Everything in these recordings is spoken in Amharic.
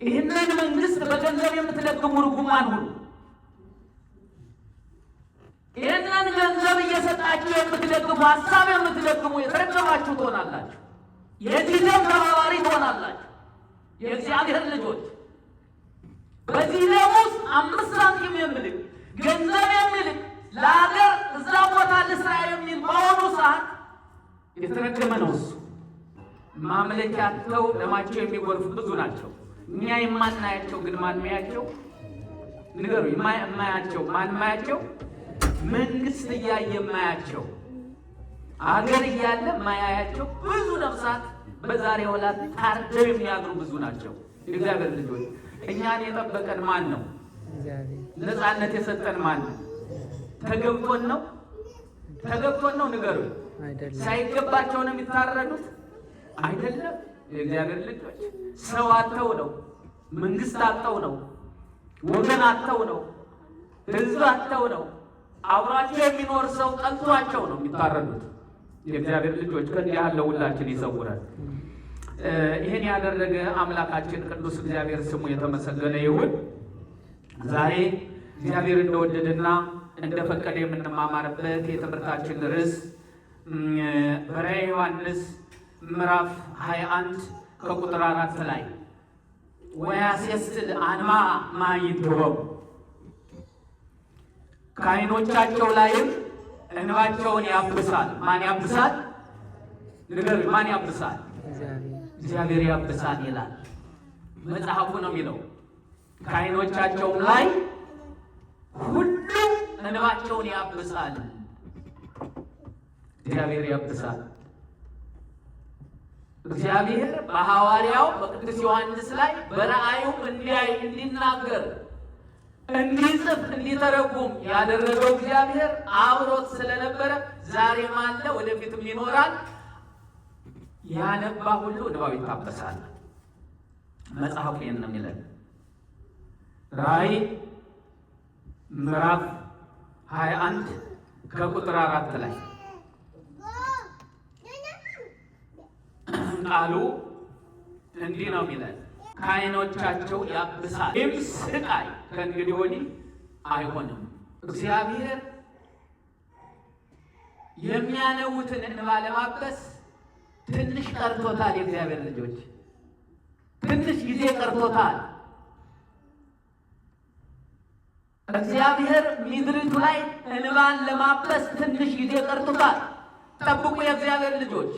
ይህንን መንግስት በገንዘብ የምትደግሙ ርጉማን ሁሉ ይህንን ገንዘብ እየሰጣችሁ የምትደግሙ ሀሳብ የምትደግሙ የተረገማችሁ ትሆናላችሁ። የዚህ ደም ተባባሪ ትሆናላችሁ። የእግዚአብሔር ልጆች በዚህ ደም ውስጥ 5 ሳንቲም የሚልክ ገንዘብ የሚልክ ለሀገር እዛ ቦታ ልስራ የሚል በአሁኑ ሰዓት የተረገመ ነው። እሱ ማምለኪያቸው ደማቸው የሚጎርፉ ብዙ ናቸው። እኛ የማናያቸው ግን ማንማያቸው ንገሩ። የማያቸው ማንማያቸው መንግስት እያየ የማያቸው አገር እያለ ማያያቸው ብዙ ነፍሳት በዛሬው ዕለት ታርደው የሚያድሩ ብዙ ናቸው። የእግዚአብሔር ልጆች እኛን የጠበቀን ማን ነው? ነፃነት የሰጠን ማን ነው? ተገብቶን ነው? ተገብቶን ነው? ንገሩ። ሳይገባቸው ነው የሚታረዱት? አይደለም። የእግዚአብሔር ልጆች ሰው አጥተው ነው፣ መንግስት አጥተው ነው፣ ወገን አጥተው ነው፣ ህዝብ አጥተው ነው፣ አብሯቸው የሚኖር ሰው ጠልቷቸው ነው የሚታረዱት። የእግዚአብሔር ልጆች ከዚህ ያለው ሁላችን ይሰውራል። ይህን ያደረገ አምላካችን ቅዱስ እግዚአብሔር ስሙ የተመሰገነ ይሁን። ዛሬ እግዚአብሔር እንደወደደና እንደፈቀደ የምንማማርበት የትምህርታችን ርዕስ በራዕየ ዮሐንስ ምዕራፍ 21 ከቁጥር 4 ላይ ወያሴስል አንማ ማይድሮም ከዓይኖቻቸው ላይም እንባቸውን ያብሳል። ማን ያብሳል? ንገር። ማን ያብሳል? እግዚአብሔር ያብሳል ይላል መጽሐፉ ነው የሚለው። ከዓይኖቻቸውም ላይ ሁሉም እንባቸውን ያብሳል። እግዚአብሔር ያብሳል። እግዚአብሔር በሐዋርያው በቅዱስ ዮሐንስ ላይ በራእዩ እንዲያይ እንዲናገር እንዲጽፍ እንዲተረጉም ያደረገው እግዚአብሔር አብሮት ስለነበረ ዛሬም አለ፣ ወደፊትም ይኖራል። ያነባ ሁሉ እንባው ይታበሳል። መጽሐፉ ይህን ነው የሚለን። ራእይ ምዕራፍ 21 ከቁጥር 4 ላይ ቃሉ እንዲህ ነው የሚለን፣ ከዓይኖቻቸው ያብሳል፣ ይህም ስቃይ ከእንግዲህ ወዲህ አይሆንም። እግዚአብሔር የሚያነቡትን እንባ ለማበስ ትንሽ ቀርቶታል። የእግዚአብሔር ልጆች ትንሽ ጊዜ ቀርቶታል። እግዚአብሔር ምድሪቱ ላይ እንባን ለማበስ ትንሽ ጊዜ ቀርቶታል። ጠብቁ የእግዚአብሔር ልጆች፣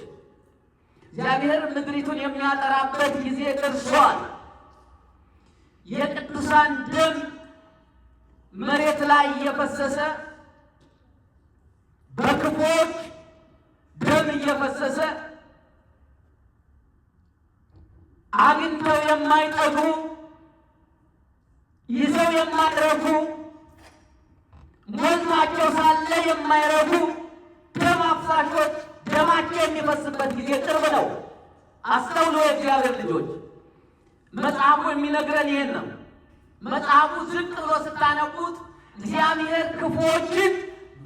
እግዚአብሔር ምድሪቱን የሚያጠራበት ጊዜ ደርሷል። የቅዱሳን ደም መሬት ላይ እየፈሰሰ በክፎች ደም እየፈሰሰ አግኝተው የማይጠጉ ይዘው የማይረኩ ሞልቷቸው ሳለ የማይረኩ ደም አፍሳሾች ደማቸው የሚፈስበት ጊዜ ቅርብ ነው። አስተውሎ የእግዚአብሔር ልጆች፣ መጽሐፉ የሚነግረን ይሄን ነው። መጽሐፉ ዝቅ ብሎ ስታነቡት እግዚአብሔር ክፉዎችን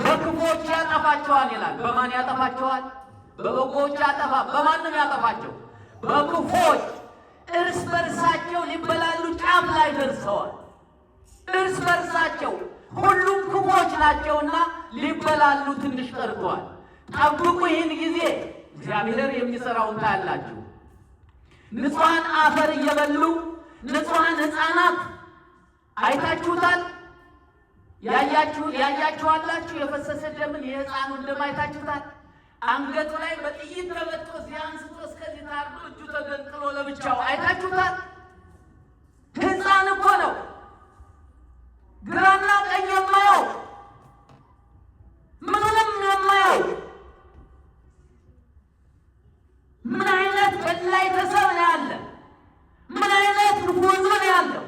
በክፉዎች ያጠፋቸዋል ይላል። በማን ያጠፋቸዋል? በበጎዎች ያጠፋ። በማንም ያጠፋቸው? በክፉዎች። እርስ በርሳቸው ሊበላሉ ጫፍ ላይ ደርሰዋል። እርስ በርሳቸው ሁሉም ክፉዎች ናቸውና ሊበላሉ ትንሽ ቀርተዋል። ጠብቁ ይህን ጊዜ እግዚአብሔር የሚሰራውን ታያላችሁ። ንጹሐን አፈር እየበሉ ንጹሐን ሕፃናት አይታችሁታል። ያያችኋላችሁ። የፈሰሰ ደምን የሕፃኑን ደም አይታችሁታል። አንገቱ ላይ በጥይት ተመቶ እዚህ አንስቶ እስከዚህ ታርዶ እጁ ተገንጥሎ ለብቻው አይታችሁታል። ሕፃን እኮ ነው፣ ግራና ቀኝ የማየው ምንም የማየው። ምን አይነት በላይ ተሰብ ነው ያለ? ምን አይነት ክፉ ሕዝብ ነው ያለው?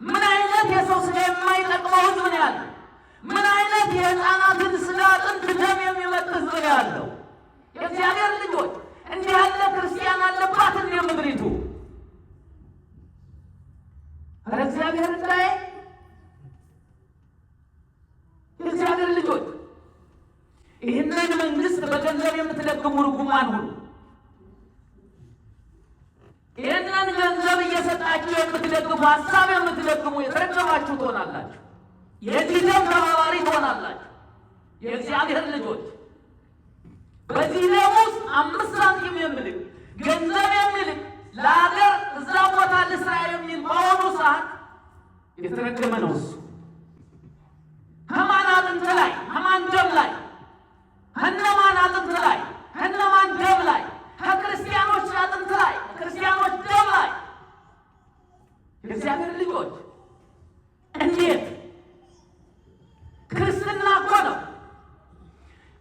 ምን አይነት የሰው ስጋ የማይጠቅመው ሕዝብ ነው ያለው? ምን አይነት የሕፃናትን ስጋ አጥንት ደም የሚመጥ ሕዝብ ነው ያለው? የእግዚአብሔር ልጆች እንዲህ ያለ ክርስቲያን አለባት እንደ ምድሪቱ? ኧረ እግዚአብሔር እንዳይ የእግዚአብሔር ልጆች ይህንን መንግስት በገንዘብ የምትደግሙ ርጉማን ሁሉ ይህንን ገንዘብ እየሰጣችሁ የምትደግሙ ክፉ ሀሳብ የምትደግሙ የተረገማችሁ ትሆናላችሁ። የዚህ ደም ተባባሪ ትሆናላችሁ። የእግዚአብሔር ልጆች በዚህ ደም ውስጥ 5 ሳንቲም የሚልክ ገንዘብ የሚልክ ለሀገር እዛ ቦታ ልስራ የሚል በሆኑ ሰዓት የተረገመ ነው። እሱ ከማን አጥንት ላይ ከማን ደም ላይ ከነማን አጥንት ላይ ከነማን ደም ላይ ከክርስቲያኖች አጥንት ላይ ክርስቲያኖች ደም ላይ የእግዚአብሔር ልጆች እንዴት ክርስትና እኮ ነው።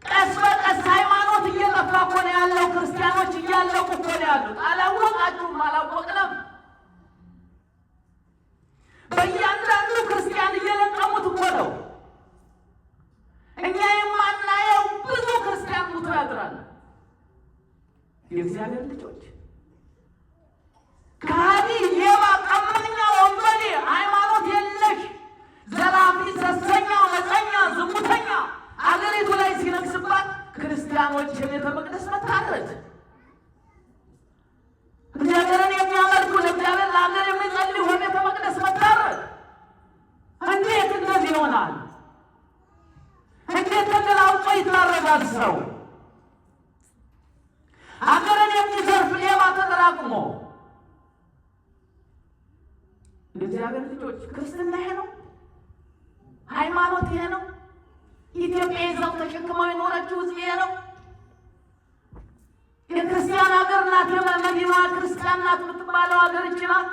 ቀስ በቀስ ሃይማኖት እየጠፋ እኮ ነው ያለው። ክርስቲያኖች እያለቁ እኮ ነው ያሉት። አላወቃችሁም? አላወቅንም። በእያንዳንዱ ክርስቲያን እየለቀሙት እኮ ነው። እኛ የማናየው ብዙ ክርስቲያን ሙቶ ያድራል። የእግዚአብሔር ልጆች ከሃዲ፣ ሌባ፣ ቀማኛ፣ ወንበዴ፣ ሃይማኖት የለሽ፣ ዘራፊ፣ ሰሰኛ፣ መፀኛ፣ ዝሙተኛ አገሪቱ ላይ ሲነግስባት ክርስቲያኖች የቤተ መቅደስ መታረድ፣ እግዚአብሔርን የሚያመልኩ ለእግዚአብሔር ለሀገር የሚጸልዩ በቤተ መቅደስ መታረድ። እንዴት እንደዚህ ይሆናል? እንዴት ተገላውጦ ይታረዳል ሰው? ሀገርን የሚዘርፍ ሌባ ተጠራቅሞ። የእግዚአብሔር ልጆች ክርስትና ይሄ ነው። ሃይማኖት ይሄ ነው። ኢትዮጵያ ይዘው ተሸክመው የኖረችው እዚህ ይሄ ነው። የክርስቲያን ሀገር ናት። የመዲናዋ ክርስቲያን ናት የምትባለው ሀገር ይህች ናት።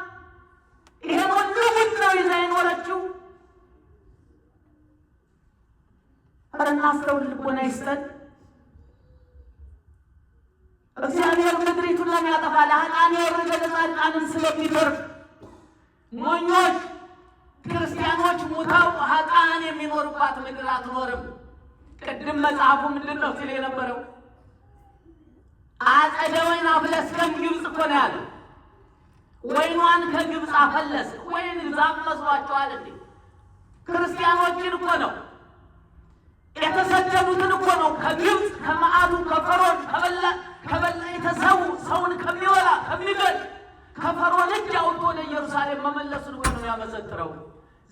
ይሄን ሁሉ ውድ ነው ይዛ የኖረችው። ኧረ እናስተውል፣ ልቦና ይስጠን። እግዚአብሔር ምድሪቱን ለሚያጠፋ ለኃጥአን የወረደ ለጻድቃንን ስለሚተርፍ ሞኞች ክርስቲያኖች ሙተው ኃጥአን የሚኖሩባት ምድር አትኖርም። ቅድም መጽሐፉ ምንድን ነው ሲል የነበረው? አጸደ ወይን አፍለስከም ግብፅ እኮ ነው ያለው። ወይኗን ከግብፅ አፈለስ። ወይን ዛፍ መስሏቸዋል እንዴ? ክርስቲያኖችን እኮ ነው የተሰደዱትን እኮ ነው ከግብፅ ከመዓቱ ከፈርዖን ከበላ የተሰዉ ሰውን ከሚወላ ከሚገል ከፈርዖን እጅ አውጥቶ ወደ ኢየሩሳሌም መመለሱን እኮ ነው ያመሰጥረው።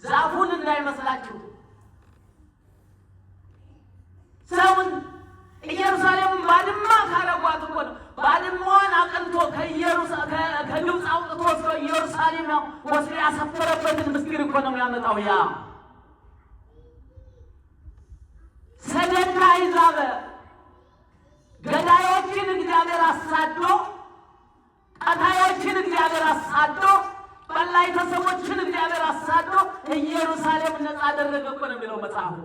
ዛፉን እንዳይመስላችሁ ሰውን ኢየሩሳሌምን ባድማ ካረጓት እኮ ነው። ባድማዋን አቅንቶ ከግብፅ አውጥቶ ወስዶ ኢየሩሳሌም ወስዶ ያሰፈረበትን ምስጢር እኮ ነው ያመጣው። ያ ሰደድ ከአሕዛብ ገዳዮችን እግዚአብሔር አሳዶ፣ ቀታዮችን እግዚአብሔር አሳዶ፣ በላይተ ሰዎችን እግዚአብሔር አሳዶ ኢየሩሳሌም ነፃ አደረገ እኮ ነው የሚለው መጽሐፉ።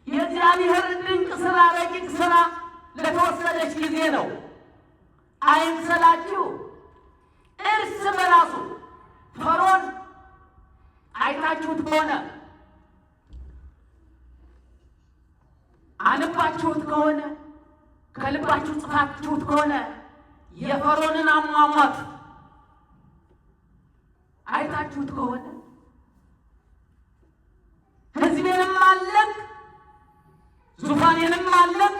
የእግዚአብሔር ድንቅ ስራ ረቂቅ ስራ ለተወሰነች ጊዜ ነው። አይምሰላችሁ። እርስ በራሱ ፈርዖን አይታችሁት ከሆነ አንባችሁት ከሆነ ከልባችሁ ጽፋችሁት ከሆነ የፈርዖንን አሟሟት አይታችሁት ከሆነ ሕዝቤንም አለቅ ዙፋኔንም አለቅ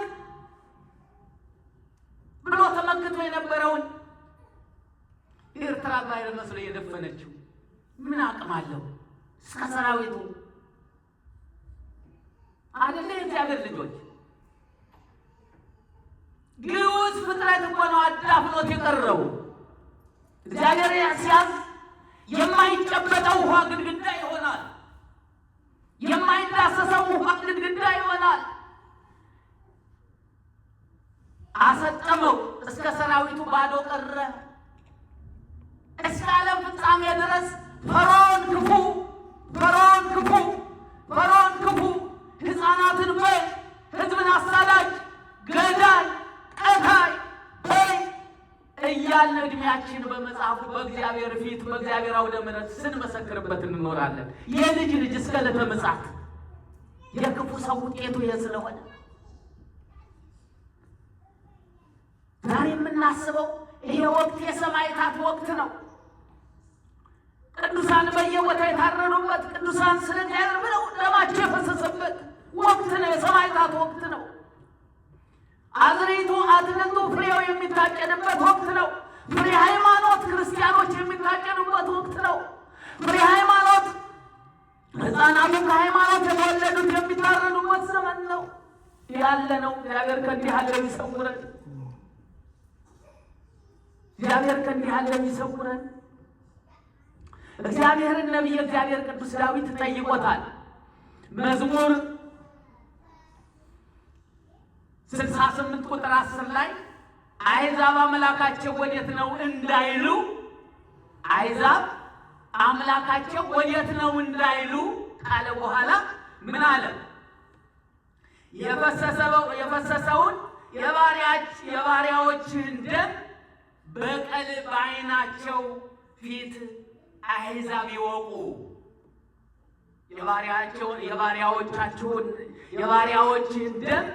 ብሎ ተመክቶ የነበረውን ኤርትራ ባሕር መስሎ የደፈነችው ምን አቅም አለው? እስከ ሰራዊቱ አይደለ? የእግዚአብሔር ልጆች ግዑዝ ፍጥረት እኮ ነው አዳፍኖት የቀረው። እግዚአብሔር ሲያዝ የማይጨበጠው ውሃ ግድግዳ ይሆናል። የማይዳሰሰው ውሃ ግድግዳ ይሆናል። አሰጠመው። እስከ ሰራዊቱ ባዶ ቀረ። እስከ ዓለም ፍጻሜ ድረስ ፈርዖን ክፉ፣ ፈርዖን ክፉ፣ ፈርዖን ክፉ፣ ሕፃናትን በይ፣ ሕዝብን አሳዳጅ፣ ገዳይ፣ ቀታይ በይ እያልን ዕድሜያችን በመጽሐፉ በእግዚአብሔር ፊት በእግዚአብሔር አውደ ምሕረት ስንመሰክርበት እንኖራለን። የልጅ ልጅ እስከ ዕለተ ምጽአት የክፉ ሰው ውጤቱ ይህ ስለሆነ ዛሬ የምናስበው ይሄ ወቅት የሰማዕታት ወቅት ነው። ቅዱሳን በየቦታ የታረዱበት፣ ቅዱሳን ስለ እግዚአብሔር ብለው ደማቸው የፈሰሰበት ወቅት ነው። የሰማዕታት ወቅት ነው። አዝሬቱ አትክልቱ ፍሬው የሚታጨድበት ወቅት ነው። ፍሬ ሃይማኖት ክርስቲያኖች የሚታጨዱ ያለ ነው። እግዚአብሔር ከእንዲህ ያለ ይሰውረን። እግዚአብሔር ከእንዲህ ያለ ይሰውረን። እግዚአብሔርን ነቢየ እግዚአብሔር ቅዱስ ዳዊት ጠይቆታል። መዝሙር 68 ቁጥር 10 ላይ አሕዛብ አምላካቸው ወዴት ነው እንዳይሉ፣ አሕዛብ አምላካቸው ወዴት ነው እንዳይሉ ካለ በኋላ ምን አለ? የፈሰሰውን የባሪያዎችህን ደም በቀል በዓይናቸው ፊት አሕዛብ ይወቁ። የባሪያዎችህን ደም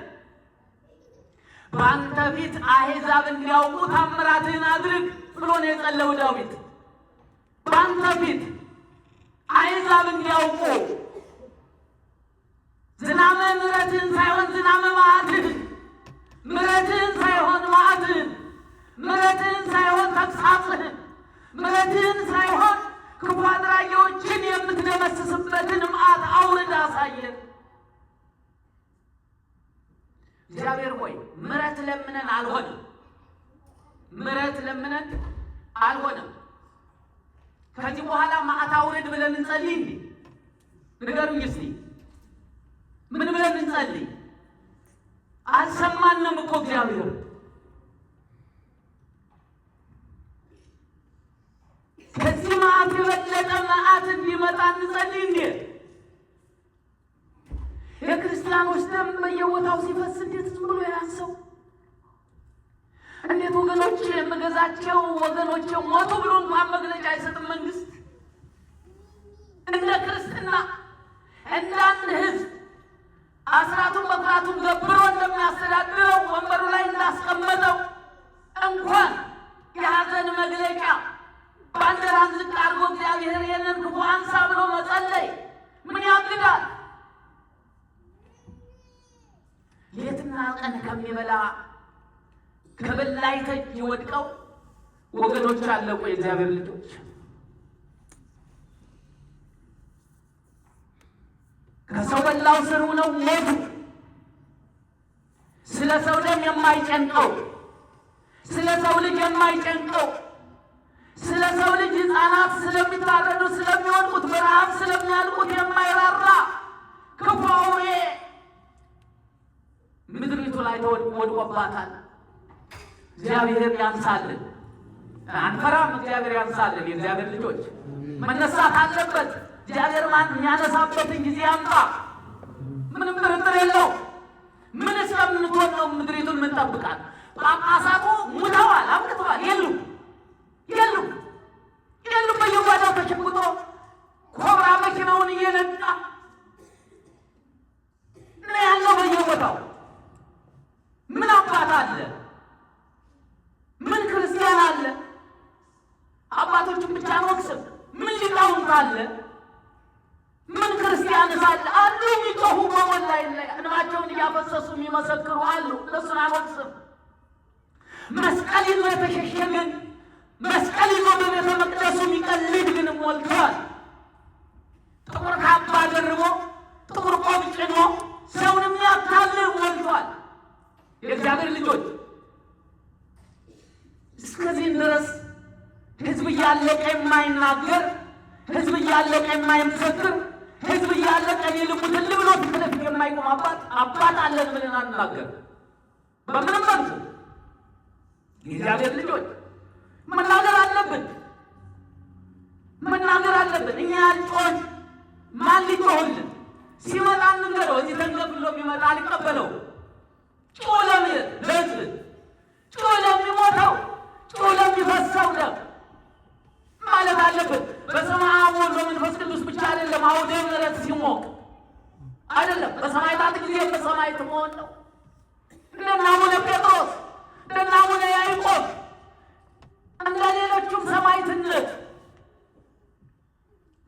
በአንተ ፊት አሕዛብ እንዲያውቁ ታምራትህን አድርግ ብሎ ነው የጸለየው ዳዊት። በአንተ ፊት አሕዛብ እንዲያውቁ ዝናመ ምሕረትህን ሳይሆን ዝናመ መዓትህን፣ ምሕረትህን ሳይሆን መዓትህን፣ ምሕረትህን ሳይሆን ተግሣጽህን፣ ምሕረትህን ሳይሆን ክፉ አድራጊዎችን የምትደመስስበትን መዓት አውርድ አሳየን። እግዚአብሔር ሆይ ምሕረት ለምነን አልሆነም። ምሕረት ለምነን አልሆነም። ከዚህ በኋላ መዓት አውርድ ብለን እንጸልይ እንዴ? ንገሩኝ እስቲ። ምን ብለን እንጸልይ? አልሰማንም እኮ እግዚአብሔር። ከዚህ መዓት የበለጠ መዓት እንዲመጣ እንጸልይ እንዴ? የክርስቲያኖች ደም በየቦታው ሲፈስ እንዴት ዝም ብሎ ያንሰው? እንዴት ወገኖች የምገዛቸው ወገኖች ሞቱ ብሎ እንኳን መግለጫ አይሰጥም መንግስት? እንደ ክርስትና እንደ አንድ ህዝብ አስራቱን በኩራቱን ገብሮ እንደሚያስተዳድረው ወንበሩ ላይ እንዳስቀመጠው እንኳን የሐዘን መግለጫ ባንዲራን ዝቅ አድርጎ እግዚአብሔር ይህንን ክፉ አንሳ ብሎ መጸለይ ምን ያግዳል? ሌትና ቀን ከሚበላ ከበላይ ተጅ ወድቀው ወገኖች አለቁ። የእግዚአብሔር ልጆች ከሰው በላው ስር ሆነው ሞቱ። ስለ ሰው ደም የማይጨንቀው፣ ስለ ሰው ልጅ የማይጨንቀው፣ ስለ ሰው ልጅ ሕፃናት ስለሚታረዱ ስለሚወድቁት፣ በረሃብ ስለሚያልቁት የማይራራ ክፉ አውሬ ምድሪቱ ላይ ወድቆባታል። እግዚአብሔር ያንሳልን። አንፈራም። እግዚአብሔር ያንሳልን። የእግዚአብሔር ልጆች መነሳት አለበት። እግዚአብሔር የሚያነሳበትን ጊዜ ያምጣ። ምንም ጥርጥር የለው። ምን እስከምንሆን ነው ምድሪቱን የምንጠብቃት? ጳጳሳቱ ሙተዋል፣ አብቅተዋል። የሉም። በየጓዳው ተሸጉጦ ኮብራ መኪናውን እየነዳ ምን ያለው በየቦታው ምን አባት አለ? ምን ክርስቲያን አለ? አባቶችን ብቻ አንወቅስም። ምን ሊቃውንት አለ? ምን ክርስቲያን ሳለ አሉ የሚጮሁ በወላይ ላይ እንባቸውን እያፈሰሱ የሚመሰክሩ አሉ። እነሱን አንወቅስም። መስቀል ይዞ የተሸሸገን መስቀል ይዞ በቤተ መቅደሱ የሚቀልድ ግን ሞልቷል። ጥቁር ካባ ደርቦ ጥቁር ቆብ ጭኖ ሰውን የሚያታልል ሞልቷል። የእግዚአብሔር ልጆች እስከዚህም ድረስ ሕዝብ እያለቀ የማይናገር፣ ሕዝብ እያለቀ የማይመሰክር፣ ሕዝብ እያለቀ ሊልሙትል ብሎ ፊት ለፊት የማይቆም አባት አለን ብለን አንናገር። በምንም መልኩ የእግዚአብሔር ልጆች መናገር አለብን። እኛ ያልጮን ማን ሊጮህልን? ሲመጣ እንንገረው። እዚህ ተንገፍሎ የሚመጣ አልቀበለው። ጮህ ለሕዝብ፣ ጮህ ለሚሞተው፣ ጮህ ለሚፈሰው ደም ማለት አለብን። በስመ አብ ወወልድ ወመንፈስ ቅዱስ ብቻ አይደለም። አውደ ምሕረት ሲሞቅ አይደለም። በሰማዕታት ጊዜ በሰማዕት መሆን ነው። እንደነ አቡነ ጴጥሮስ እንደነ አቡነ ያዕቆብ እንደ ሌሎቹም ሰማዕትነት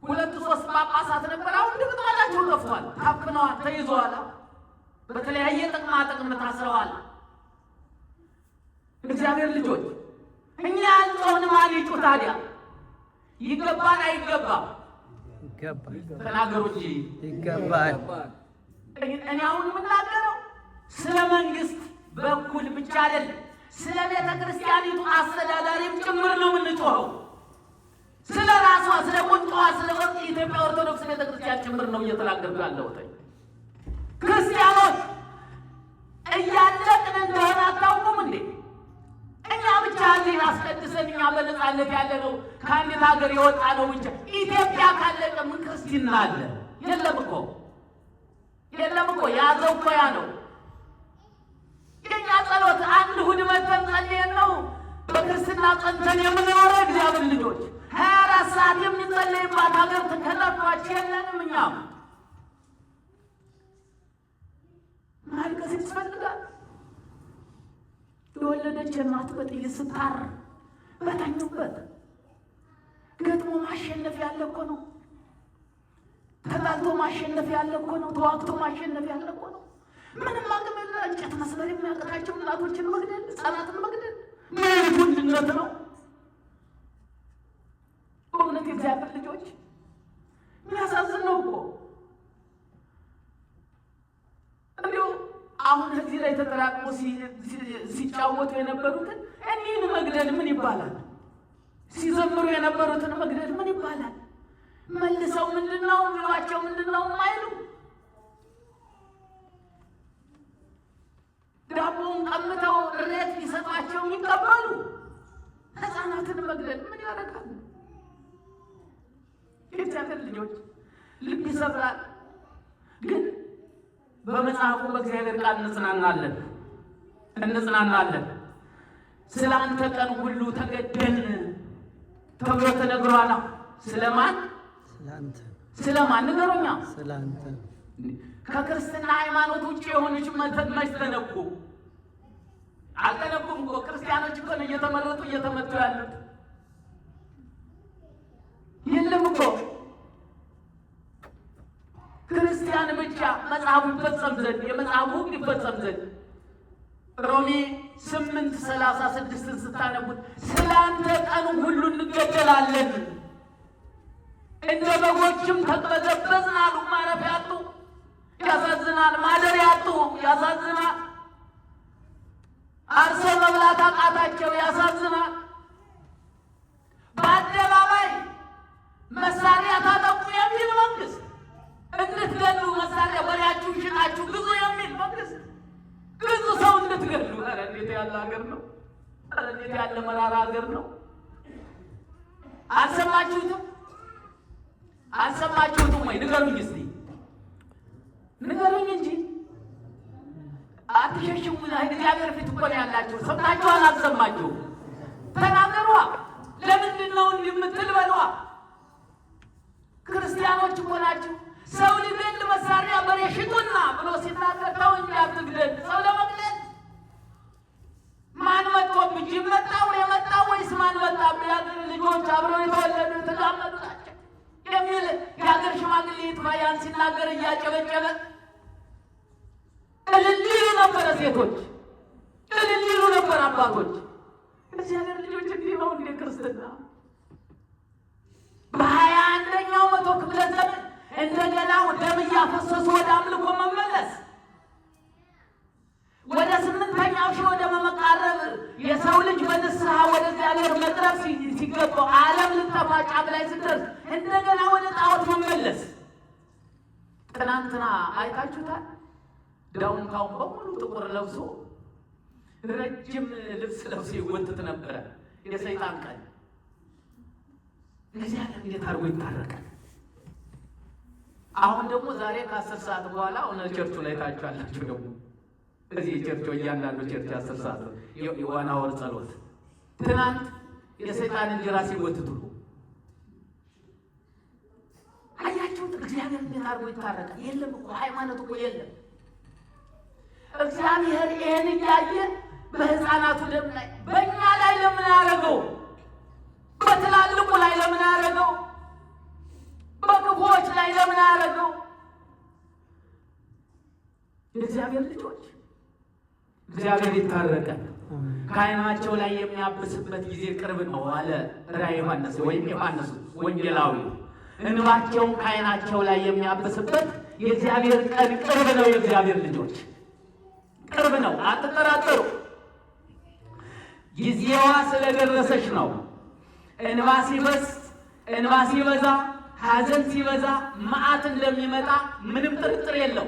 ሁለት ሶስት ጳጳሳት ነበር። አሁን ድምጥማጣቸው ጠፍቷል፣ ታፍነዋል፣ ተይዘዋል፣ በተለያየ ጥቅማ ጥቅም ታስረዋል። እግዚአብሔር ልጆች እኛ ያልጮህን ማን ይጩህ ታዲያ? ይገባል አይገባም? ተናገሩ እንጂ። ይገባል። እኔ አሁን የምናገረው ስለ መንግስት በኩል ብቻ አይደለም፣ ስለ ቤተ ክርስቲያኒቱ አስተዳዳሪም ጭምር ነው የምንጮኸው። ስለ ራሷ ስለ ቁንጮዋ ስለ ኢትዮጵያ ኦርቶዶክስ ቤተ ክርስቲያን ጭምር ነው እየተናገርኩ ያለሁት። ክርስቲያኖች እያለቅን እንደሆነ አታውቁም እንዴ? እኛ ብቻ እዚህ አስቀድሰን እኛ በነፃነት ያለ ነው ከአንዲት ሀገር የወጣ ነው ብቻ። ኢትዮጵያ ካለቀ ምን ክርስትና አለ? የለም እኮ የለም እኮ። ያዘው እኮ ያ ነው የእኛ ጸሎት። አንድ እሑድ መተን ጸልየን ነው በክርስትና ጸንተን የምንኖረው። እግዚአብሔር ልጆች 24 ሰዓት የሚጸለይባት ሀገር ተከላቷች የለንም። እኛም ማልቀስ ያስፈልጋል። የወለደች እናት በጥይት ስታር በተኙበት ገጥሞ ማሸነፍ ያለ እኮ ነው። ተጣልቶ ማሸነፍ ያለ እኮ ነው። ተዋግቶ ማሸነፍ ያለ እኮ ነው። ምንም አቅም የለ እንጨት መስበር የሚያቅታቸው እናቶችን መግደል፣ ህፃናትን መግደል ምን ጉድነት ነው? በእውነት የእግዚአብሔር ልጆች የሚያሳዝን ነው እኮ። እንዲሁ አሁን እዚህ ላይ ተጠራቅሞ ሲጫወቱ የነበሩትን እኒህን መግደል ምን ይባላል? ሲዘምሩ የነበሩትን መግደል ምን ይባላል? መልሰው ምንድነው የሚሏቸው? ምንድነው የማይሉ? ዳቦውን ቀምተው እሬት ሊሰጧቸው የሚቀበሉ ህፃናትን መግደል ምን ያደርጋል? የእግዚአብሔር ልጆች ልብ ይሰብራል። ግን በመጽሐፉ በእግዚአብሔር ቃል እንጽናናለን። ስለ አንተ ቀን ሁሉ ተገደን ተብሎ ተነግሯል። ስለማን? ስለማን ንገሩኛ። ስለአንተ። ከክርስትና ሃይማኖት ውጭ የሆነች መች ተነኩ? አልተነኩም እኮ። ክርስቲያኖች እኮ ነው እየተመረጡ እየተመቱ ያሉት። የለም እኮ ክርስቲያን ብቻ መጽሐፉ ይፈጸም ዘንድ የመጽሐፉ ሕግ ይፈጸም ዘንድ ሮሜ 8:36 ስታነቡት ስለ አንተ ቀኑ ሁሉ እንገደላለን፣ እንደ በጎችም ተቅበዘበዝን አሉ። ማረፊያ አጡ፣ ያሳዝናል። ማደሪያ አጡ፣ ያሳዝናል። አርሰው መብላት አቃታቸው፣ ያሳዝናል። በአደባባይ መሳሪያ ታጠቁ የሚል መንግስት፣ እንድትገሉ መሳሪያ ወዲያችሁ ሽጣችሁ ግዙ የሚል መንግስት፣ ግዙ ሰው እንድትገሉ። ኧረ እንዴት ያለ ሀገር ነው! ኧረ እንዴት ያለ መራራ ሀገር ነው! አልሰማችሁትም? አልሰማችሁትም ወይ? ንገሩኝ እስቲ ንገሩኝ እንጂ አትሸሽሙ። እግዚአብሔር ፊት እኮ ነው ያላችሁ። ሰምታችኋል? አልሰማችሁም? ተናገሯ። ለምንድን ነው እንዲህ የምትል በሏ። ክርስቲያኖች እኮ ናችሁ። ሰው ሊገል መሳሪያ በሬ ሽጡና ብሎ ሲናገር ተው እንጂ አትግደል። ሰው ለመግደል ማን መጥቶብኝ መጣው የመጣው ወይስ ማን መጣብኝ? የአገር ልጆች አብረው የተወለዱ የተጋመዱ ናቸው የሚል የሀገር ሽማግሌ ይጥፋያን ሲናገር እያጨበጨበ እልል ይሉ ነበረ። ሴቶች እልል ይሉ ነበር። አባቶች እግዚአብሔር ልጆች እንዲህ ነው እንደ ክርስትና። በ21ኛው መቶ ክፍለ ዘመን እንደገና ደም እያፈሰሱ ወደ አምልኮ መመለስ፣ ወደ 8ኛው ሺህ ወደ መቃረብ የሰው ልጅ በንስሐ ወደ እግዚአብሔር መቅረብ ሲገባው ዓለም ልጠፋ ጫፍ ላይ ስትደርስ እንደገና ወደ ጣዖት መመለስ። ትናንትና አይታችሁታል። ዳውንታውን በሙሉ ጥቁር ለብሶ ረጅም ልብስ ለብሶ ይወጥት ነበረ። የሰይጣን ቀን እግዚአብሔር እንዴት አድርጎ ይታረቃል? አሁን ደግሞ ዛሬ ከ10 ሰዓት በኋላ እውነት ቸርቹ ላይ ታችኋላችሁ። ደግሞ እዚህ ቸርቹ እያንዳንዱ ቸርች 10 ሰዓት የዋና ወር ጸሎት። ትናንት የሰይጣን እንጀራ ሲወትቱ አያችሁት? እግዚአብሔር እንዴት አድርጎ ይታረቃል? የለም እኮ ሃይማኖት እኮ የለም። እግዚአብሔር ይሄን እያየ በህፃናቱ ደም ላይ በእኛ ላይ ለምን ያደረገው? በትላልቁ ላይ ለምን ያደረገው? በክፉዎች ላይ ለምን ያደረገው? የእግዚአብሔር ልጆች እግዚአብሔር ይታረቃል። ከዓይናቸው ላይ የሚያብስበት ጊዜ ቅርብ ነው አለ ራዕየ ዮሐንስ ወይም ዮሐንስ ወንጌላዊ። እንባቸውን ከዓይናቸው ላይ የሚያብስበት የእግዚአብሔር ቀን ቅርብ ነው። የእግዚአብሔር ልጆች ቅርብ ነው፣ አትጠራጠሩ። ጊዜዋ ስለደረሰች ነው። እንባ ሲበዛ ሐዘን ሲበዛ መዓት እንደሚመጣ ምንም ጥርጥር የለው።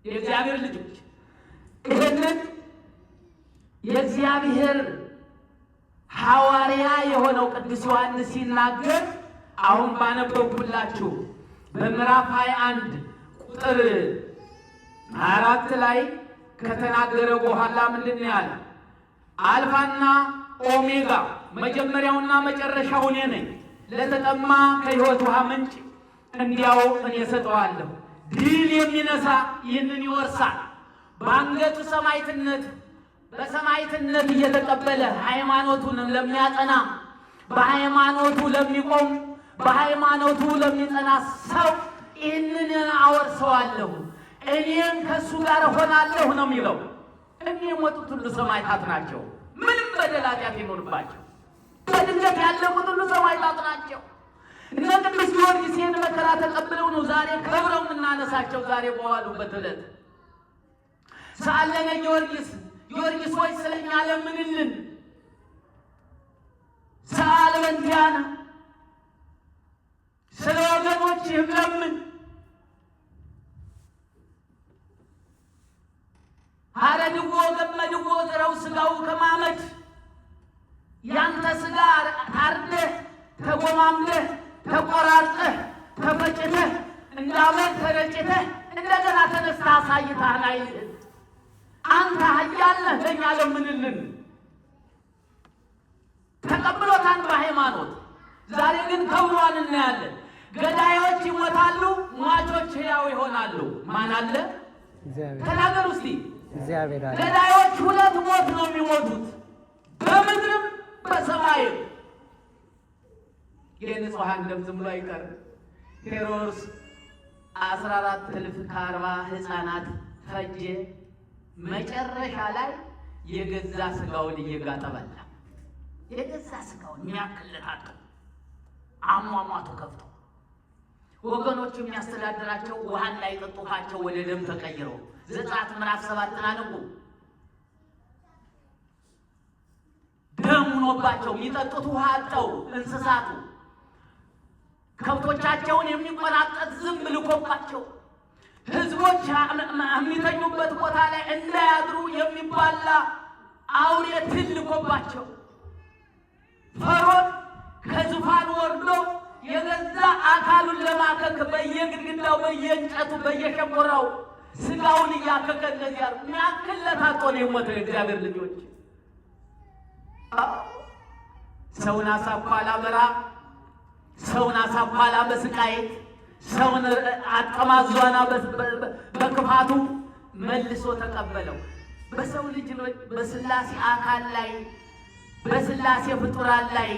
የእግዚአብሔር ልጆች ይህንን የእግዚአብሔር ሐዋርያ የሆነው ቅዱስ ዮሐንስ ሲናገር አሁን ባነበብኩላችሁ በምዕራፍ 21 ቁጥር 4 ላይ ከተናገረ በኋላ ምንድን ነው ያለ? አልፋና ኦሜጋ መጀመሪያውና መጨረሻው እኔ ነኝ። ለተጠማ ከሕይወት ውሃ ምንጭ እንዲያው እኔ እሰጠዋለሁ። ድል የሚነሳ ይህንን ይወርሳል። በአንገቱ ሰማዕትነት በሰማዕትነት እየተቀበለ ሃይማኖቱንም ለሚያጸና በሃይማኖቱ ለሚቆም በሃይማኖቱ ለሚጸና ሰው ይህንን አወርሰዋለሁ፣ እኔም ከእሱ ጋር ሆናለሁ ነው የሚለው። እኒህ የሞቱት ሁሉ ሰማዕታት ናቸው። ምንም በደል ኃጢአት ይኖርባቸው በድንገት ያለቁት ሁሉ ሰማዕታት ናቸው። እነ ቅዱስ ጊዮርጊስ ይህን መከራ ተቀብለው ነው ዛሬ ከብረው የምናነሳቸው። ዛሬ በዋሉበት ዕለት ሰአለነ ጊዮርጊስ ሆይ ስለኛ ለምንልን፣ ሰአል በእንቲአነ ስለ ወገኖችህም ለምን። ሀረድዎ ገመድዎ ጥረው ሥጋው ከማመድ ያንተ ሥጋ ታርደህ ተጎማምደህ ተቆራርጠህ ተፈጭተህ እንዳመድ ተረጭተህ እንደገና ተነስተህ አሳይተሃል አይልህ። አንተ ኃያል ነህ፣ ለእኛ ለምንልን። ተቀብሎታን በሃይማኖት ዛሬ ግን ከብሯን እናያለን። ገዳዮች ይሞታሉ፣ ሟቾች ሕያው ይሆናሉ። ማን አለ? ተናገሩ እስቲ። ገዳዮች ሁለት ሞት ነው የሚሞቱት፣ በምድርም በሰማይም። የንጹሐን ደም ዝም ብሎ አይቀርም። ሄሮድስ 14,040 ሕፃናት ፈጀ። መጨረሻ ላይ የገዛ ሥጋውን እየጋጠ በላ። የገዛ ሥጋውን የሚያክልታጡ አሟሟቱ ከፍቶ ወገኖቹ የሚያስተዳድራቸው ውሃን ላይ ጠጡፋቸው ወደ ደም ተቀይረው ዘጸአት ምዕራፍ 7 አነቡ። ደም ሆኖባቸው የሚጠጡት ውሃ አጠው። እንስሳቱ ከብቶቻቸውን የሚቆናጠጥ ዝንብ ልኮባቸው ሕዝቦች የሚተኙበት ቦታ ላይ እንዳያድሩ የሚባላ አውሬ ትል ልኮባቸው ፈርዖን ከዙፋን ወርዶ የገዛ አካሉን ለማከክ በየግድግዳው በየእንጨቱ በየሸንኮራው ሥጋውን እያከከ እንደዚህ ያሉ የሚያክለት አጦ ነው የሞተው። የእግዚአብሔር ልጆች ሰውን አሳኳላ በራ ሰውን አሳኳላ በስቃይ ሰውን አጠማዟና በክፋቱ መልሶ ተቀበለው። በሰው ልጅ በሥላሴ አካል ላይ በሥላሴ ፍጡራን ላይ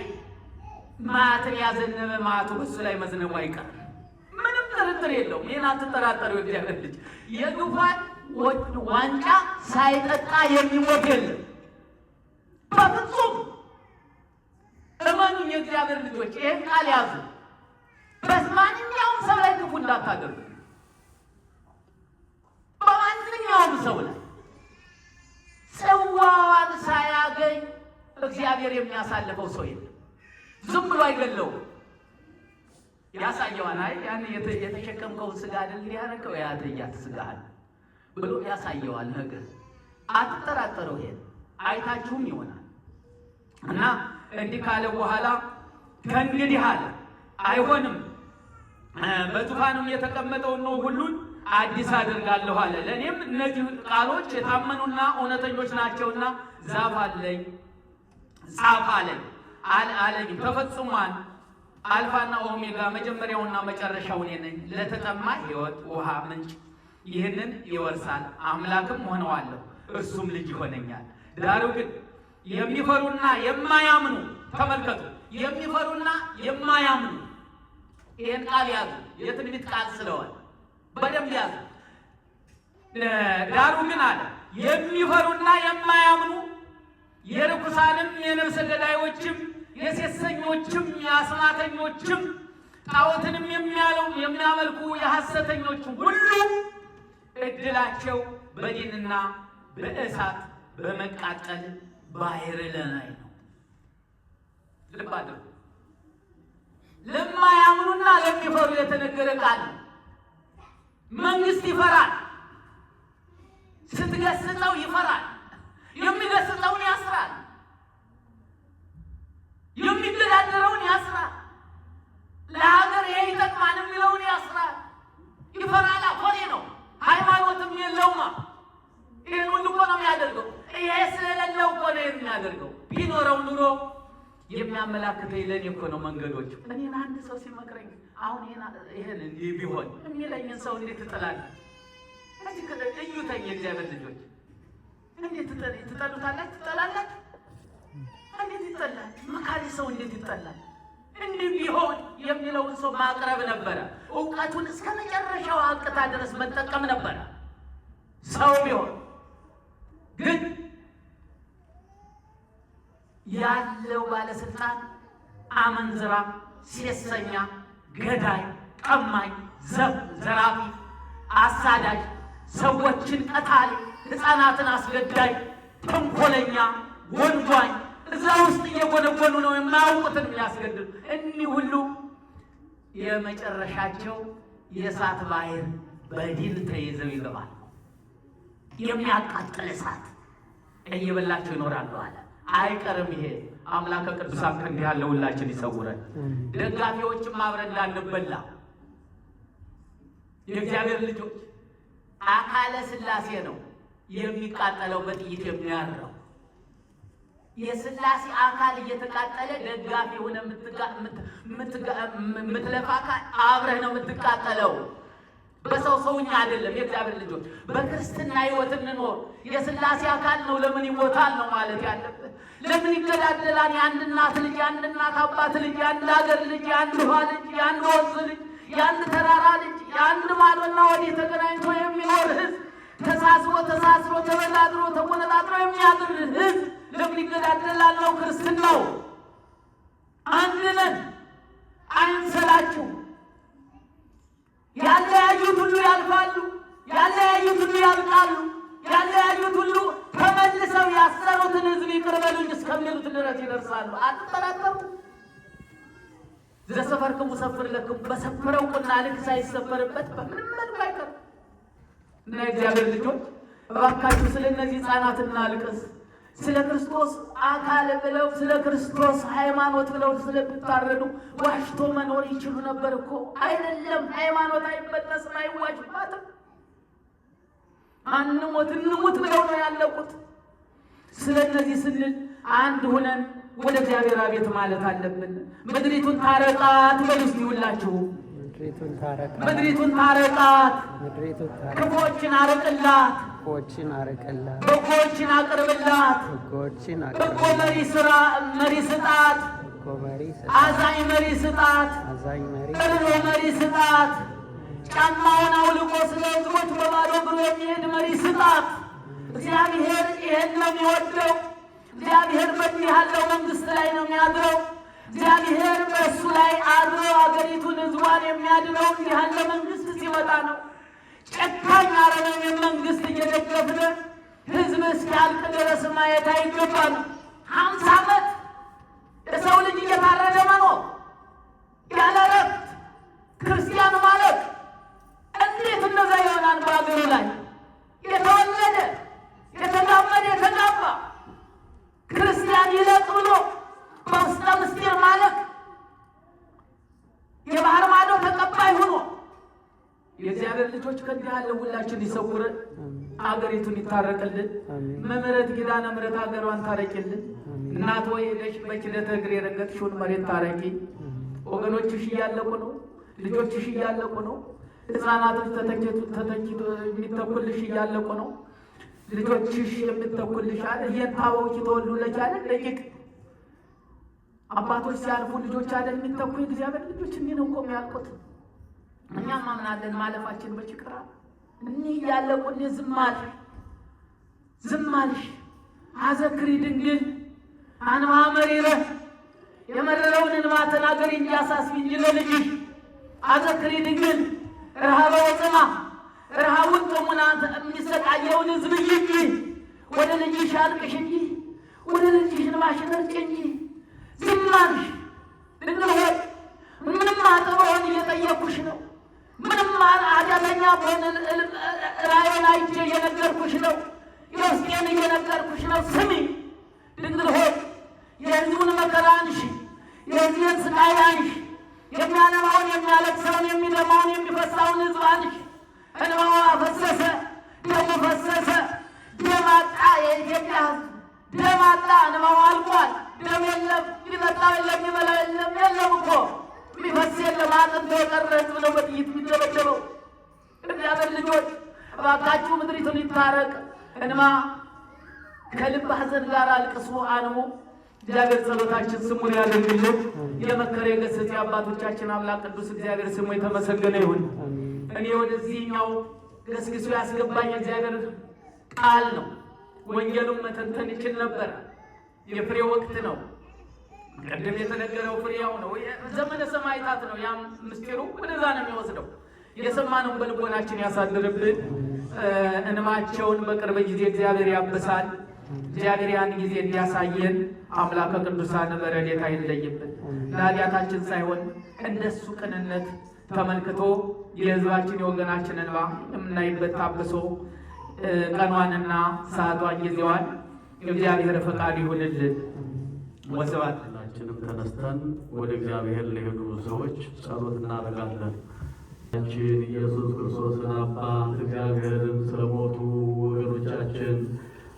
መዓትን ያዘነበ መዓቱ በሱ ላይ መዝነቡ አይቀርም። ምንም ጥርጥር የለውም። ይህን አትጠራጠሩ። የእግዚአብሔር ልጅ የግፏን ዋንጫ ሳይጠጣ የሚሞት የለም። በፍጹም እመኑኝ የእግዚአብሔር ልጆች፣ ይህን ቃል ያዙ። በማንኛውም ሰው ላይ ክፉ እንዳታደርጉ። በማንኛውም ሰው ላይ ጽዋዋን ሳያገኝ እግዚአብሔር የሚያሳልፈው ሰው የለም። ዝም ብሎ አይገለውም። ያሳየዋል። አይ ያን የተሸከምከውን ሥጋ አይደል ሊያረከው ያተያት ሥጋህን ብሎ ያሳየዋል። ነገር አትጠራጠረው። ይሄን አይታችሁም ይሆናል። እና እንዲህ ካለ በኋላ ከእንግዲህ አለ አይሆንም፣ በዙፋኑም የተቀመጠውን ነው ሁሉን አዲስ አድርጋለሁ አለ። ለእኔም እነዚህ ቃሎች የታመኑና እውነተኞች ናቸውና ጻፍ አለኝ አለኝ። ተፈጽሟል። አልፋና ኦሜጋ መጀመሪያውና መጨረሻው እኔ ነኝ። ለተጠማ ሕይወት ውሃ ምንጭ ይህንን ይወርሳል። አምላክም ሆነዋለሁ፣ እርሱም ልጅ ይሆነኛል። ዳሩ ግን የሚፈሩና የማያምኑ ተመልከቱ፣ የሚፈሩና የማያምኑ ይህን ቃል ያዙ። የትንቢት ቃል ስለሆነ በደንብ ያዙ። ዳሩ ግን አለ የሚፈሩና የማያምኑ የርኩሳንም የነፍሰ ገዳዮችም የሴሰኞችም የአስማተኞችም ጣዖትንም የሚያመልኩ የሐሰተኞችም ሁሉ ዕድላቸው በዲንና በእሳት በመቃጠል ባሕር ላይ ነው። ልብ አድርጉ። ለማያምኑና ለሚፈሩ የተነገረ ቃል ነው። መንግስት ይፈራል። ስትገስጸው ይፈራል። የሚገስጸውን ያስራል። የሚገዳደረውን ያስራል። ለሀገር ይሄ ይጠቅማል የሚለውን ያስራል። ይፈራል። ፈሪ ነው። ሃይማኖትም የለውማ። ይህን ሁሉ እኮ ነው የሚያደርገው። ይሄ ስለሌለው እኮ ነው የሚያደርገው። ቢኖረው ኑሮ የሚያመላክተኝ ለእኔ እኮ ነው መንገዶች። እኔን አንድ ሰው ሲመክረኝ አሁን ይሄን እንዲህ ቢሆን የሚለኝን ሰው እንዴት ትጠላለህ? እዚህ እዩተኝ የእግዚአብሔር ልጆች እንዴት ትጠሉታላችሁ? ትጠላላችሁ? እንዴት ይጠላል? መካሪ ሰው እንዴት ይጠላል? እንዲህ ቢሆን የሚለውን ሰው ማቅረብ ነበረ። እውቀቱን እስከ መጨረሻው አቅታ ድረስ መጠቀም ነበረ። ሰው ቢሆን ግን ያለው ባለስልጣን አመንዝራ፣ ሴሰኛ፣ ገዳይ፣ ቀማኝ፣ ዘራፊ፣ አሳዳጅ፣ ሰዎችን ቀታሊ፣ ሕፃናትን አስገዳይ፣ ተንኮለኛ፣ ወንጇኝ እዛ ውስጥ እየጎነጎኑ ነው የማያውቁትን የሚያስገድሉ። እኒህ ሁሉ የመጨረሻቸው የእሳት ባሕር በዲን ተይዘው ይገባል። የሚያቃጥል እሳት እየበላቸው ይኖራሉ አለ። አይቀርም። ይሄ አምላከ ቅዱሳን ከእንዲህ ያለ ሁላችን ይሰውረን። ደጋፊዎችም አብረን እንዳንበላ የእግዚአብሔር ልጆች አካለ ሥላሴ ነው የሚቃጠለው፣ በጥይት የሚያርረው የሥላሴ አካል እየተቃጠለ ደጋፊ ሆነ የምትለፋ አካል አብረህ ነው የምትቃጠለው። በሰው ሰውኛ አይደለም። የእግዚአብሔር ልጆች በክርስትና ሕይወት እንኖር። የሥላሴ አካል ነው። ለምን ይሞታል ነው ማለት ያለበት። ለምን ይገዳደላል? የአንድ እናት ልጅ፣ የአንድ እናት አባት ልጅ፣ የአንድ ሀገር ልጅ፣ የአንድ ውሃ ልጅ፣ የአንድ ወንዝ ልጅ፣ የአንድ ተራራ ልጅ፣ የአንድ ማዶና ወዲህ ተገናኝቶ የሚኖር ሕዝብ፣ ተሳስሮ ተበዳድሮ ተቆነጣጥሮ የሚያድር ሕዝብ ለምን ይገዳደላል ነው ክርስትናው። አንድ ነን፣ አይምሰላችሁ። ያለያዩት ሁሉ ያልፋሉ፣ ያለያዩት ሁሉ ያልቃሉ፣ ያለያዩት ሁሉ ተመልሰው ያሰሩትን ሕዝብ ይቅር በሉኝ እስከሚሉት ድረስ ይደርሳሉ። አትጠራጠሩ። ዘሰፈርክሙ ሰፍር ለክሙ፣ በሰፈረው ቁና ልክ ሳይሰፈርበት በምንም መልኩ አይቀርም። እና እግዚአብሔር ልጆች እባካችሁ ስለ እነዚህ ሕፃናት እናልቅስ። ስለ ክርስቶስ አካል ብለው ስለ ክርስቶስ ሃይማኖት ብለው ስለሚታረዱ ዋሽቶ መኖር ይችሉ ነበር እኮ። አይደለም ሃይማኖት አይበጠስም፣ አይዋሽባትም። አንሞት እንሙት ብለው ነው ያለቁት። ስለ እነዚህ ስንል አንድ ሁነን ወደ እግዚአብሔር አቤት ማለት አለብን። ምድሪቱን ታረቃት በሉ እስኪ ሁላችሁ። ምድሪቱን ታረቃት፣ ክፉዎችን አርቅላት፣ በጎችን አቅርብላት፣ በጎ መሪ ስጣት፣ አዛኝ መሪ ስጣት፣ እርሮ መሪ ስጣት፣ ጫማውን አውልቆ ስለ ሕዝቦች በባዶ እግሩ የሚሄድ መሪ ስጣት። እግዚአብሔር ይሄን ነው የሚወደው። እግዚአብሔር በዚህ ያለው መንግስት ላይ ነው የሚያድረው። እግዚአብሔር በእሱ ላይ አድሮ አገሪቱን ሕዝቧን የሚያድነው እንዲህ ያለ መንግስት ሲወጣ ነው። ጨካኝ አረመኔ መንግስት እየደገፍን ሕዝብ እስኪያልቅ ድረስ ማየት አይገባም። 50 ዓመት የሰው ልጅ እየታረደ መኖር ያለ እረፍት ክርስቲያን ማለት እንዴት እንደዛ ይሆናል? በአገሩ ላይ የተወለደ የተጋመደ የተጋባ ክርስቲያን ይለቅ ብሎ በውስጠ ምስጢር ማለት የባህር ማዶ ተቀባይ ሆኖ የእግዚአብሔር ልጆች ከእንዲህ ያለው ሁላችን ይሰውረን። አገሪቱን ይታረቅልን። መምህረት ኪዳነ ምሕረት አገሯን ታረቂልን። እናት ወይ ሄደሽ በኪደተ እግር የረገጥሽውን መሬት ታረቂ። ወገኖችሽ እያለቁ ነው። ልጆችሽ እያለቁ ነው። ሕፃናቶች ተተኪቶ የሚተኩልሽ እያለቁ ነው። ልጆችሽ የሚተኩልሽ አለ እየታወቂ ተወሉለች አለ ደቂቅ አባቶች ሲያልፉ ልጆች አለ የሚተኩ የእግዚአብሔር ልጆች እንዲህ ነው እኮ የሚያልቁት። እኛም አምናለን ማለፋችን በችግራ እኒህ እያለቁ እንዲህ ዝም አልሽ። አዘክሪ ድንግል አንባ መሪረ የመረረውን እንባ ተናገሪ እንጂ አሳስቢ እንጂ ለልጅሽ። አዘክሪ ድንግል ረሃበ ወጽማ ረሃቡን ጥሙና የሚሰቃየውን ሕዝብ እንጂ ወደ ልጅሽ አልቅሽ እንጂ ወደ ልጅሽ እንባሽን እርጭ እንጂ ዝም አልሽ። ድንግል ሆይ ምንም አጥበውን እየጠየኩሽ ነው። ምንም ኃጢአተኛ ብሆን ራእዩን አይቼ እየነገርኩሽ ነው። የውስጤን እየነገርኩሽ ነው። ስሚ ድንግል ሆይ የሕዝቡን መከራ አንሺ፣ የሕዝቤን ስቃይ አንሺ፣ የሚያነባውን የሚያለቅሰውን የሚደማውን የሚፈሳውን ሕዝብ አንሺ። እንባዋ ፈሰሰ፣ ደሙ ፈሰሰ። ደም አጣ የኢትዮጵያ ሕዝብ ደም አጣ። እንባው አልቋል። ደም የለም፣ የሚጠጣው የለም፣ የሚበላው የለም። የለም እኮ የሚፈስ የለም። አጥንቶ የቀረ ሕዝብ ነው በጥይት የሚደበደበው። እግዚአብሔር ልጆች እባካችሁ ምድሪቱን ይታረቅ። እንማ ከልብ ሐዘን ጋር አልቅሱ አንሙ። እግዚአብሔር ጸሎታችን ስሙን ያደርግልን። የመከረ የገሰጸ አባቶቻችን አምላክ ቅዱስ እግዚአብሔር ስሙ የተመሰገነ ይሁን። እኔ ወደዚህኛው ገስግሶ ያስገባኝ እግዚአብሔር ቃል ነው። ወንጌሉን መተንተን ይችል ነበር። የፍሬ ወቅት ነው። ቅድም የተነገረው ፍሬያው ነው። ዘመነ ሰማዕታት ነው። ያም ምስጢሩ ወደዛ ነው የሚወስደው። የሰማነውን በልቦናችን ያሳድርብን። እንማቸውን በቅርብ ጊዜ እግዚአብሔር ያብሳል። እግዚአብሔር ያን ጊዜ እንዲያሳየን አምላከ ቅዱሳን በረድኤቱ አይለይብን። ለኃጢአታችን ሳይሆን እንደሱ ቅንነት ተመልክቶ የሕዝባችን የወገናችን እንባ የምናይበት ታብሶ ቀኗንና ሰዓቷን ጊዜዋን እግዚአብሔር ፈቃድ ይሁንልን። ወስብሐት። ሁላችንም ተነስተን ወደ እግዚአብሔር ለሄዱ ሰዎች ጸሎት እናደርጋለን። ችን ኢየሱስ ክርስቶስን አባት እግዚአብሔርን ስለሞቱ ወገኖቻችን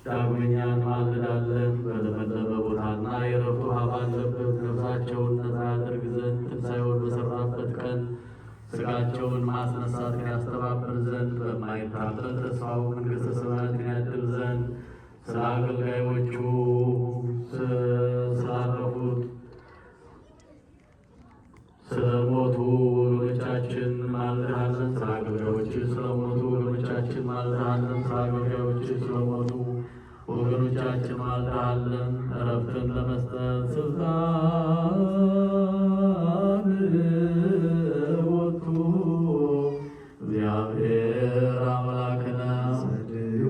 ዳግመኛ እንማልዳለን። በለመለመ ቦታና የዕረፍት ውሃ ባለበት ነፍሳቸውን ነፃ ያደርግ ዘንድ ትንሣኤውን በሠራበት ቀን ሥጋቸውን ማስነሳትን ያስተባብር ዘንድ በማይታበል ተስፋው መንግሥተ ሰማያትን ያድል ዘንድ ስለ አገልጋዮቹ ስላረፉት ስለሞቱ ወገኖቻችን ማልድሃለን። ስለ አገልጋዮች ስለሞቱ ወገኖቻችን ማልድሃለን። ስለ አገልጋዮች ስለሞቱ ወገኖቻችን ማልድሃለን። ዕረፍትን ለመስጠት ስልጣን ወቱ እግዚአብሔር አምላክነ ጸልዩ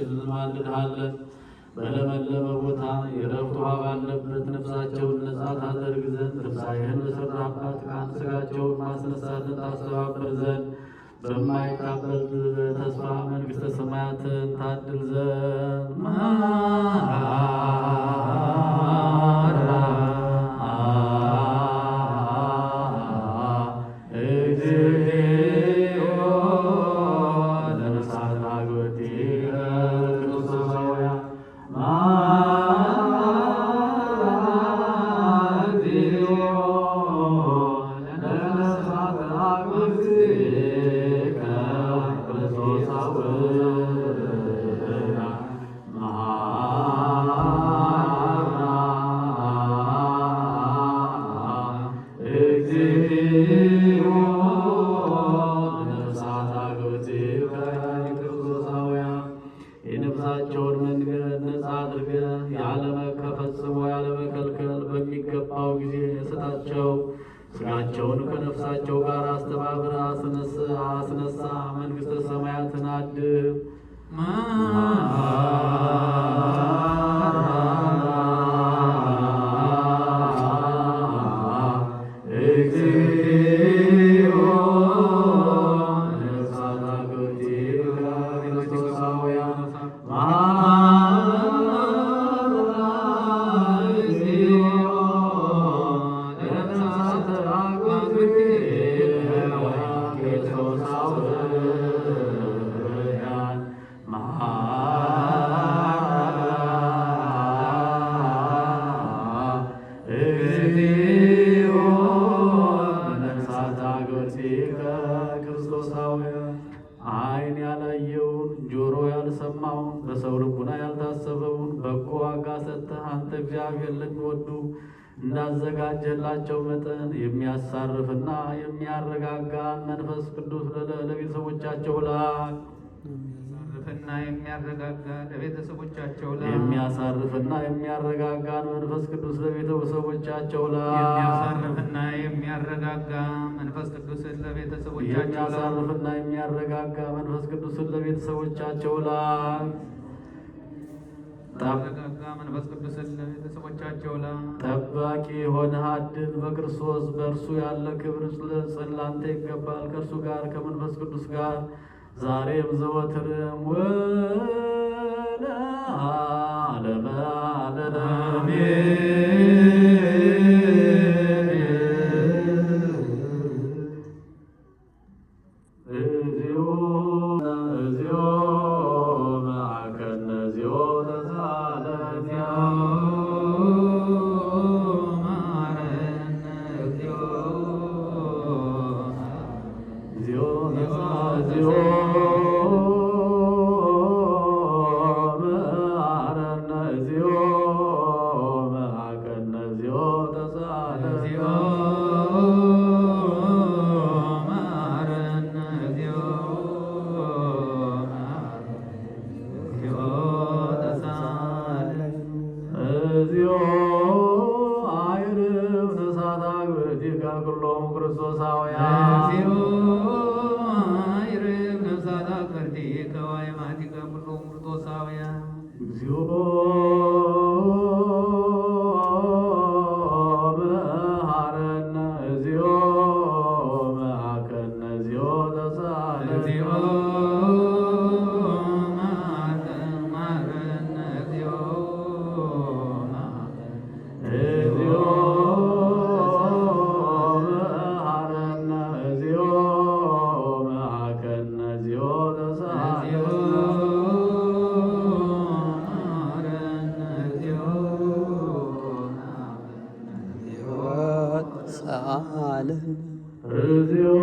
እንማልድሃለን። በለመለመ ቦታ የዕረፍት ውሃ ባለበት ነፍሳቸውን ነጻ ታደርግ ዘንድ ትንሣኤህን በሠራባት ቀን ሥጋቸውን ማስነሳትን ታስተባብር ዘንድ በማይታበል ተስፋ መንግሥተ ሰማያትን ታድል ዘንድ የነፍሳቸውን መንገድ ነጻ አድርገህ ፈጽሞ ያለመከልከል በሚገባው ጊዜ ስጣቸው። ሥጋቸውን ከነፍሳቸው ጋር አስተባብረ አስነሳ። መንግሥተ ሰማያትን አድል እግዚኦ እግዚአብሔር ለሚወዱ እንዳዘጋጀላቸው መጠን የሚያሳርፍና የሚያረጋጋን መንፈስ ቅዱስ ለቤተሰቦቻቸው ላክ። የሚያሳርፍና የሚያረጋጋ ለቤተሰቦቻቸው ላክ። የሚያሳርፍና የሚያረጋጋን መንፈስ ቅዱስ ለቤተሰቦቻቸው ላክ። የሚያሳርፍና የሚያረጋጋ መንፈስ ቅዱስን ለቤተሰቦቻቸው ላክ። የሚያሳርፍና የሚያረጋጋ መንፈስ ቅዱስን ለቤተሰቦቻቸው ላክ። የሚያረጋጋ መንፈስ ቅዱስን ለቤተሰቦቻቸው ላክ። ጠባቂ የሆነህ አድን በክርስቶስ በእርሱ ያለ ክብር ላንተ ይገባል። ከእርሱ ጋር ከመንፈስ ቅዱስ ጋር ዛሬም ዘወትርም ወለዓለመ ዓለም አሜን። እግዚኦ እግዚኦ መሐከነ እግዚኦ ተሳለነ ማረነ እግዚኦ እግዚኦ እግዚኦ መሐረነ እግዚኦ መሐከነ እግዚኦ ተሳለነ እግዚኦ ማረነ እግዚኦ እግዚኦ ተሳለን እግዚኦ አይርብ ነሳት አግብርቲከ ኩሎሙ ክርስቶሳውያን እግዚኦ አይርብ ነፍሳት አክብርቲከ ወአእማቲከ ኩሎሙ ክርስቶሳውያን እግዚኦ መሐረነ እግዚኦ መሐከነ እግዚኦ ተሳለነ እግዚኦ ማረነ እግዚኦ እግዚኦ መሐረነ እግዚኦ መሐከነ እግዚኦ ተሳለነ ጻልን እግዚኦ